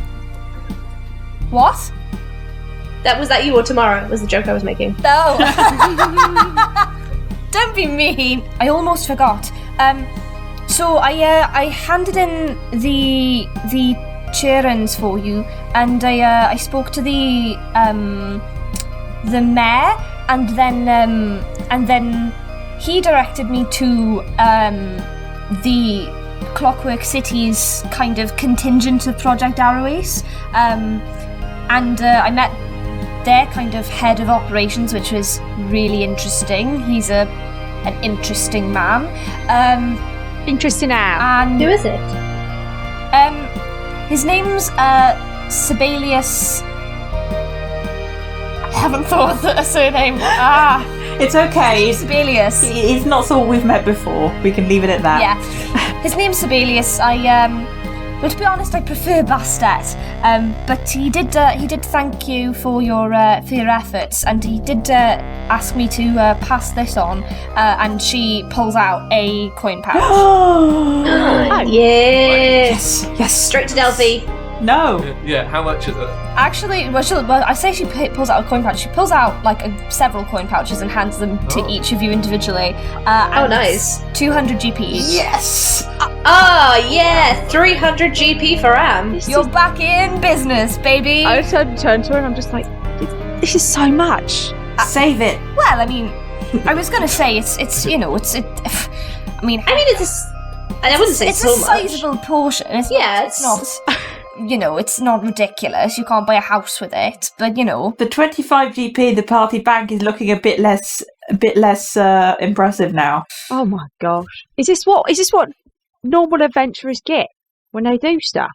What? was that you or Tamara? Was the joke I was making? No. Don't be mean. I almost forgot. So I handed in the cheerings for you, and I spoke to the mayor, and then he directed me to the Clockwork City's kind of contingent of Project Arrowace, and I met their kind of head of operations, which was really interesting. He's an interesting man. Interesting now. And Who is it? his name's Sibelius. I haven't thought of a surname. It's okay. Sibelius. It's not someone we've met before. We can leave it at that. Yeah. His name's Sibelius. Well, to be honest, I prefer Bastet. But he did thank you for your efforts, and he did ask me to pass this on. And she pulls out a coin pouch. Yes. Yes. Straight to Delphi. No. Yeah, how much is it? Actually, I say she pulls out a coin pouch. She pulls out like several coin pouches and hands them to each of you individually. And nice. 200 GP each. Yes. Yeah, 300 GP for Am. You're back in business, baby. I turn to her and I'm just like, this is so much. Save it. Well, I mean, I was gonna say it's I mean, I wouldn't say it's so a much. sizable portion. It's not. It's not ridiculous. You can't buy a house with it, but The 25 GP, the party bank is looking a bit less impressive now. Oh my gosh. Is this what normal adventurers get when they do stuff?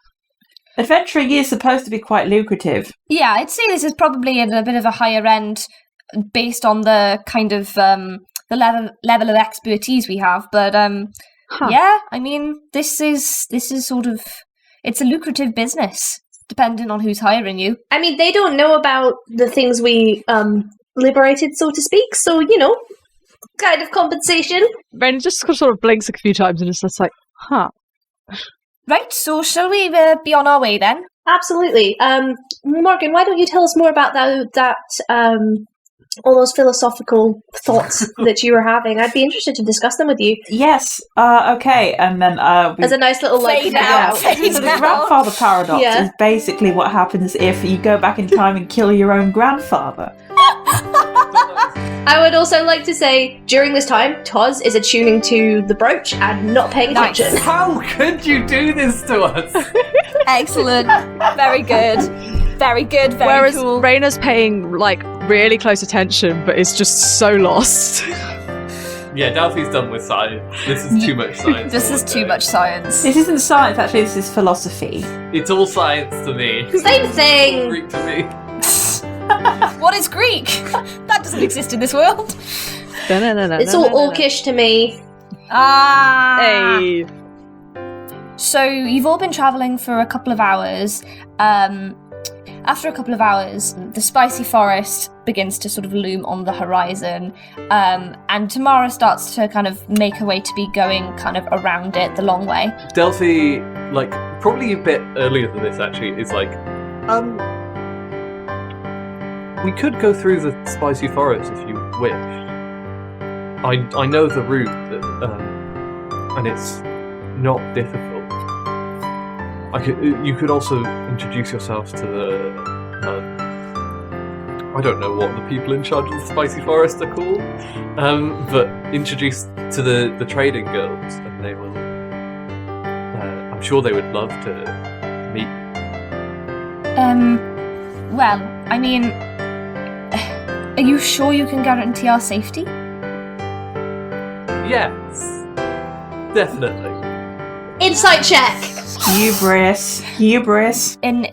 Adventuring is supposed to be quite lucrative. Yeah, I'd say this is probably at a bit of a higher end based on the kind of the level of expertise we have. But yeah, I mean, this is sort of, it's a lucrative business depending on who's hiring you. I mean, they don't know about the things we liberated, so to speak. So kind of compensation. Raina just sort of blinks a few times and is just like, huh. Right, so shall we be on our way then? Absolutely. Morgan, why don't you tell us more about that all those philosophical thoughts that you were having? I'd be interested to discuss them with you. Yes. Okay. And then as a nice little Fade out. So the grandfather paradox is basically what happens if you go back in time and kill your own grandfather. I would also like to say, during this time, Toz is attuning to the brooch and not paying attention. How could you do this to us? Excellent. Very good. Very good. Very Whereas cool. Raina's paying like really close attention, but is just so lost. Yeah, Delphi's done with science. This is too much science. This is too much science. This isn't science, actually. This is philosophy. It's all science to me. Same thing. Greek to me. What is Greek? That doesn't exist in this world. It's all orcish to me. Hey. So you've all been travelling for a couple of hours. After a couple of hours, the spicy forest begins to sort of loom on the horizon, and Tamara starts to kind of make her way to be going kind of around it the long way. Delphi, like, probably a bit earlier than this actually, is like, we could go through the spicy forest if you wish. I know the route, and it's not difficult. You could also introduce yourselves to the, I don't know what the people in charge of the spicy forest are called, but introduce to the trading guilds, and they will, I'm sure they would love to meet. Well, I mean, are you sure you can guarantee our safety? Yes, definitely. Insight check. Hubris. In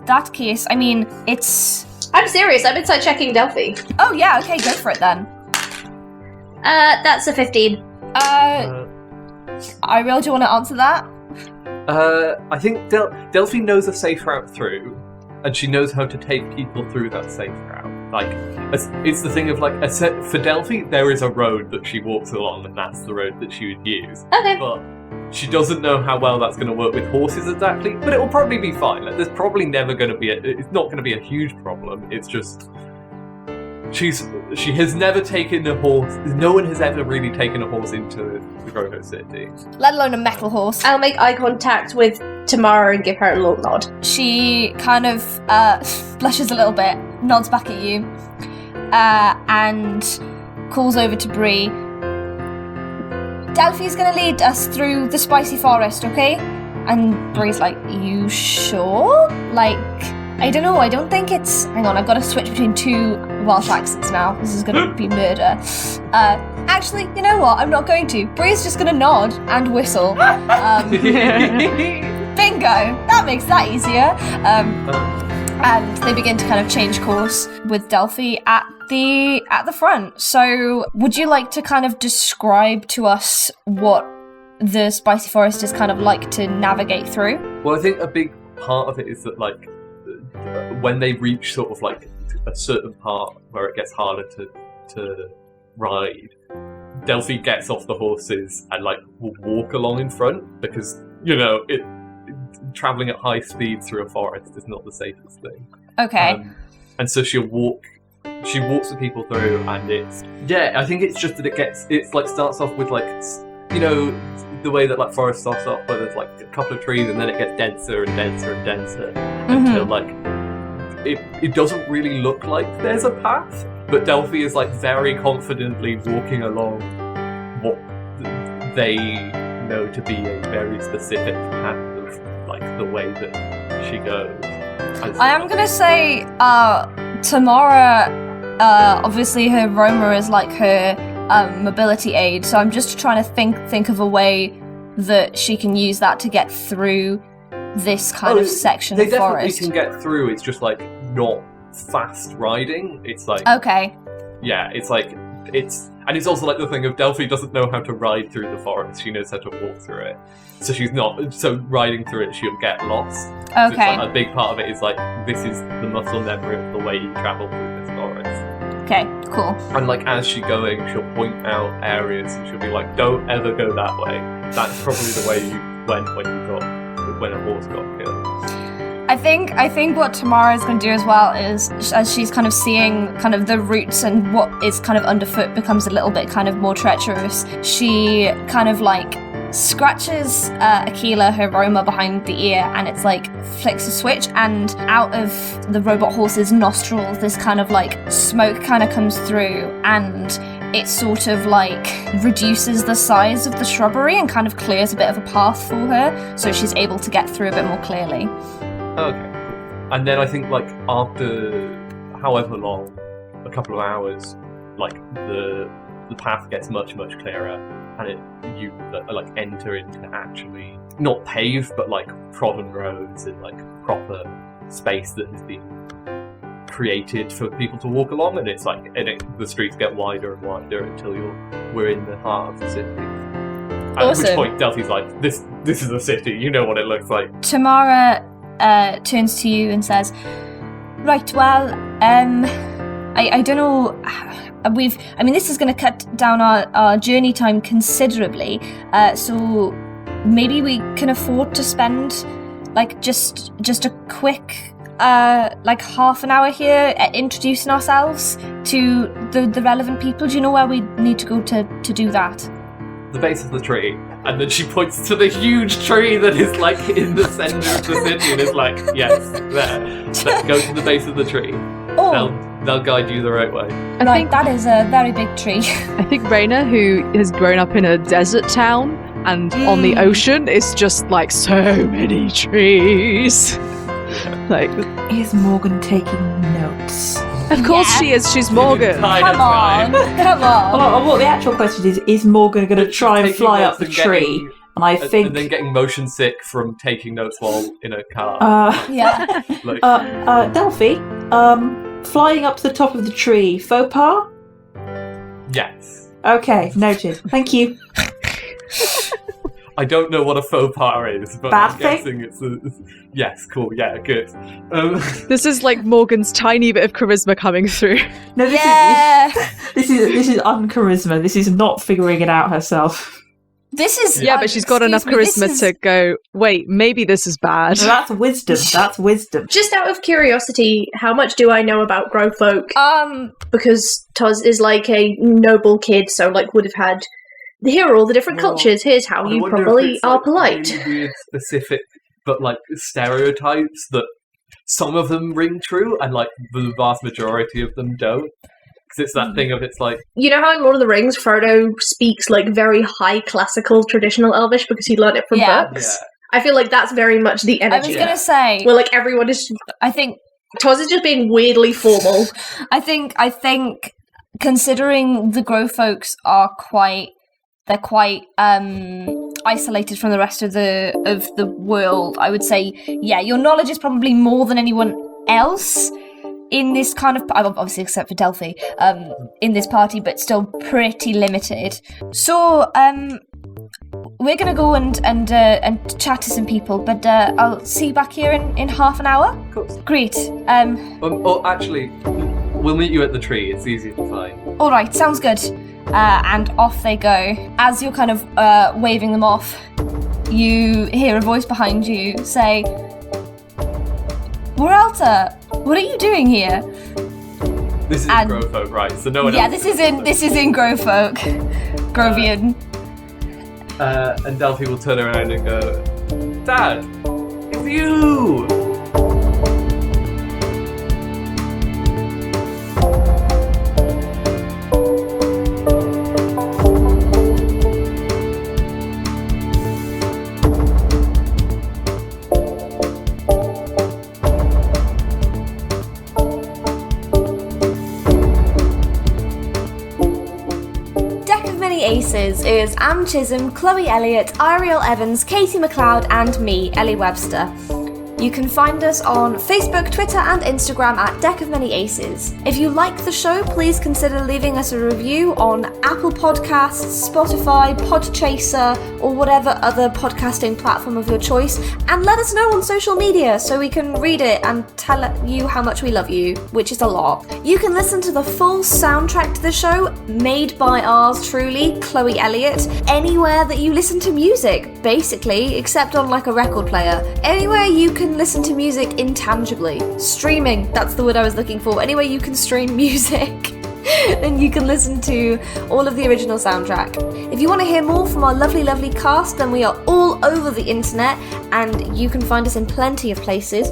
that case, I mean, it's... I'm serious. I'm insight checking Delphi. Oh yeah, okay, go for it then. That's a 15. Eiriol, do you want to answer that? I think Delphi knows a safe route through, and she knows how to take people through that safe route. Like, it's the thing of like, for Delphi, there is a road that she walks along, and that's the road that she would use. Okay. But she doesn't know how well that's going to work with horses exactly, but it will probably be fine. Like, there's probably never going to be it's not going to be a huge problem. It's just she has never taken a horse. No one has ever really taken a horse into the Groho City, Let alone a metal horse. I'll make eye contact with Tamara and give her a little nod. She kind of blushes a little bit, nods back at you, and calls over to Bree. Delphi's gonna lead us through the spicy forest, okay? And Bree's like, you sure? Like, I don't know, I don't think it's... Hang on, I've got to switch between two Welsh accents now. This is gonna be murder. Actually, you know what? I'm not going to. Bree's just gonna nod and whistle. Bingo! That makes that easier. And they begin to kind of change course with Delphi at the front. So, would you like to kind of describe to us what the spicy foresters kind of like to navigate through? Well, I think a big part of it is that, like, when they reach sort of like a certain part where it gets harder to ride, Delphi gets off the horses and like will walk along in front because, you know, traveling at high speed through a forest is not the safest thing. Okay. And so she walks the people through, and I think it's just that it's like starts off with, like, you know, the way that like forest starts off where there's like a couple of trees and then it gets denser and denser and denser until like it doesn't really look like there's a path, but Delphi is like very confidently walking along what they know to be a very specific path of like the way that she goes. I am gonna say Tamara, obviously her Roma is like her mobility aid, so I'm just trying to think of a way that she can use that to get through this kind of section of forest. They definitely can get through, it's just like not fast riding. It's like it's also like the thing of Delphi doesn't know how to ride through the forest, she knows how to walk through it. So riding through it she'll get lost. Okay. So it's like a big part of it is like this is the muscle memory of the way you travel through this forest. Okay, cool. And like as she's going, she'll point out areas and she'll be like, don't ever go that way. That's probably the way you went when a horse got killed. I think what Tamara is going to do as well is, as she's kind of seeing kind of the roots and what is kind of underfoot becomes a little bit kind of more treacherous, she kind of like scratches Aquila, her Roma, behind the ear, and it's like flicks a switch, and out of the robot horse's nostrils this kind of like smoke kind of comes through, and it sort of like reduces the size of the shrubbery and kind of clears a bit of a path for her, so she's able to get through a bit more clearly. Okay, cool. And then I think like after however long, a couple of hours, like the path gets much clearer, and you like enter into actually not paved but like trodden roads and like proper space that has been created for people to walk along, and it's like the streets get wider and wider until we're in the heart of the city. At which point Delphi's like, this is a city, you know what it looks like. Tamara turns to you and says, right, well, I don't know, this is going to cut down our journey time considerably, so maybe we can afford to spend like just a quick like half an hour here introducing ourselves to the relevant people. Do you know where we need to go to do that? The base of the tree. And then she points to the huge tree that is like in the centre of the city and is like, yes, there. Let's go to the base of the tree. Oh. They'll guide you the right way. I think that is a very big tree. I think Raina, who has grown up in a desert town and on the ocean, is just like so many trees. Like, is Morgan taking notes? Of course she is. She's Morgan. Come on. Well, what the actual question is Morgan going to try and fly up the tree? And I think... And then getting motion sick from taking notes while in a car. Yeah. Like, Delphi, flying up to the top of the tree, faux pas? yes. Okay, noted. Thank you. I don't know what a faux pas is, but Bad I'm thing? guessing it's a... Yes, cool, yeah, good. This is like Morgan's tiny bit of charisma coming through. No, this is uncharisma. This is not figuring it out herself. This is... Yeah, but she's got enough charisma to go, wait, maybe this is bad. No, that's wisdom. That's wisdom. Just out of curiosity, how much do I know about grow folk? Because Toz is like a noble kid, so like would have had... Here are all the different cultures. Here's how you probably are polite. Really weird, specific, but like stereotypes that some of them ring true, and like the vast majority of them don't. Because it's that thing of it's like, you know how in Lord of the Rings, Frodo speaks like very high classical traditional Elvish because he learned it from books. Yeah. I feel like that's very much the energy. I was gonna say, where like everyone is. I think Toz is just being weirdly formal. I think considering the Grow folks are quite isolated from the rest of the world, I would say, yeah, your knowledge is probably more than anyone else in this kind of, obviously except for Delphi, in this party, but still pretty limited. So, we're gonna go and chat to some people, but I'll see you back here in half an hour. Of course. Great. Actually, we'll meet you at the tree. It's easy to find. All right, sounds good. And off they go. As you're kind of waving them off, you hear a voice behind you say, Peralta, what are you doing here? This is in Grovefolk, right? So no one else. Yeah, this is in Grovefolk. Grovian. And Delphi will turn around and go, Dad, it's you! Aces is Am Chisholm, Chloe Elliott, Eiriol Evans, Katie McLeod, and me, Ellie Webster. You can find us on Facebook, Twitter, and Instagram at Deck of Many Aces. If you like the show, please consider leaving us a review on Apple Podcasts, Spotify, Podchaser, or whatever other podcasting platform of your choice, and let us know on social media so we can read it and tell you how much we love you, which is a lot. You can listen to the full soundtrack to the show, made by ours truly, Chloe Elliott, anywhere that you listen to music, basically, except on like a record player. Anywhere you can listen to music intangibly. Streaming, that's the word I was looking for. Anywhere you can stream music, then you can listen to all of the original soundtrack. If you want to hear more from our lovely, lovely cast, then we are all over the internet, and you can find us in plenty of places.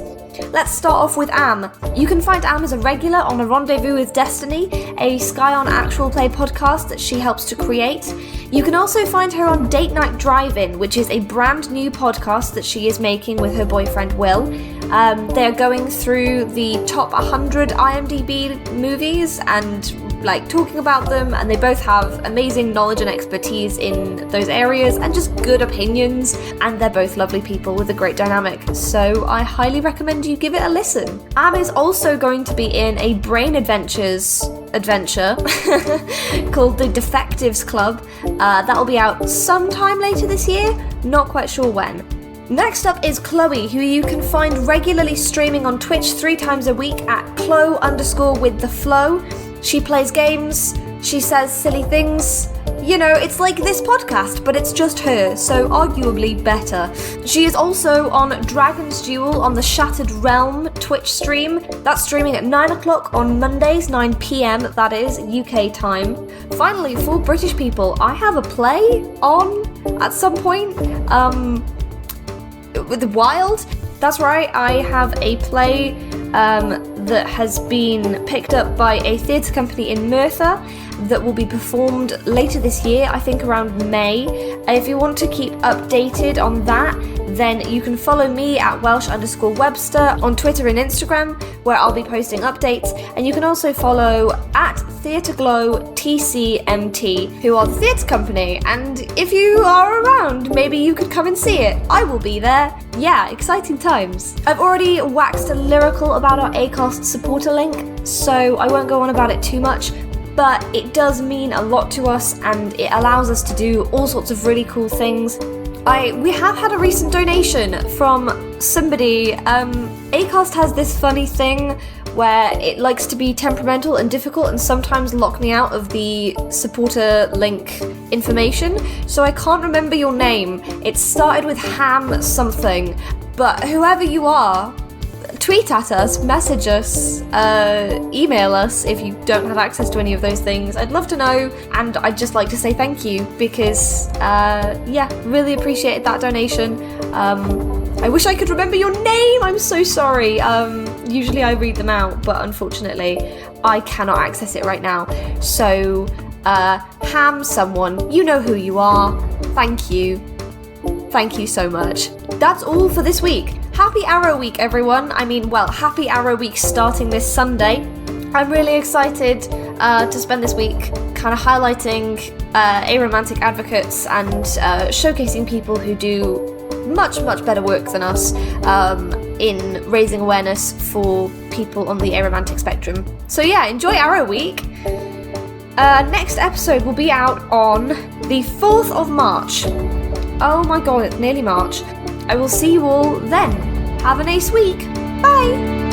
Let's start off with Am. You can find Am as a regular on A Rendezvous with Destiny, a Sky on Actual Play podcast that she helps to create. You can also find her on Date Night Drive-In, which is a brand new podcast that she is making with her boyfriend Will. They're going through the top 100 IMDb movies and like talking about them, and they both have amazing knowledge and expertise in those areas and just good opinions, and they're both lovely people with a great dynamic, so I highly recommend you give it a listen. Am is also going to be in a Brain Adventures adventure called the Defectives Club. That'll be out sometime later this year, not quite sure when. Next up is Chloe, who you can find regularly streaming on Twitch 3 times a week at Chloe_with_the_flow. She plays games, she says silly things. You know, it's like this podcast, but it's just her, so arguably better. She is also on Dragon's Duel on the Shattered Realm Twitch stream. That's streaming at 9 o'clock on Mondays, 9 p.m, that is, UK time. Finally, for British people, I have a play on at some point, with Wild. That's right, I have a play that has been picked up by a theatre company in Merthyr that will be performed later this year, I think around May. If you want to keep updated on that, then you can follow me at Welsh_Webster on Twitter and Instagram, where I'll be posting updates, and you can also follow at TheatreGlow TCMT, who are the theatre company, and if you are around, maybe you could come and see it. I will be there. Yeah, exciting times. I've already waxed lyrical about our Acast supporter link, so I won't go on about it too much, but it does mean a lot to us, and it allows us to do all sorts of really cool things. We have had a recent donation from somebody. Acast has this funny thing where it likes to be temperamental and difficult and sometimes lock me out of the supporter link information, so I can't remember your name. It started with Ham something, but whoever you are, tweet at us, message us, email us if you don't have access to any of those things. I'd love to know, and I'd just like to say thank you because, really appreciated that donation. I wish I could remember your name, I'm so sorry. Usually I read them out, but unfortunately I cannot access it right now. So, Ham someone, you know who you are. Thank you. Thank you so much. That's all for this week. Happy Arrow Week, everyone. Happy Arrow Week starting this Sunday. I'm really excited to spend this week kind of highlighting Aromantic advocates and showcasing people who do much, much better work than us in raising awareness for people on the Aromantic spectrum. So yeah, enjoy Arrow Week. Next episode will be out on the 4th of March. Oh my god, it's nearly March. I will see you all then. Have a nice week. Bye!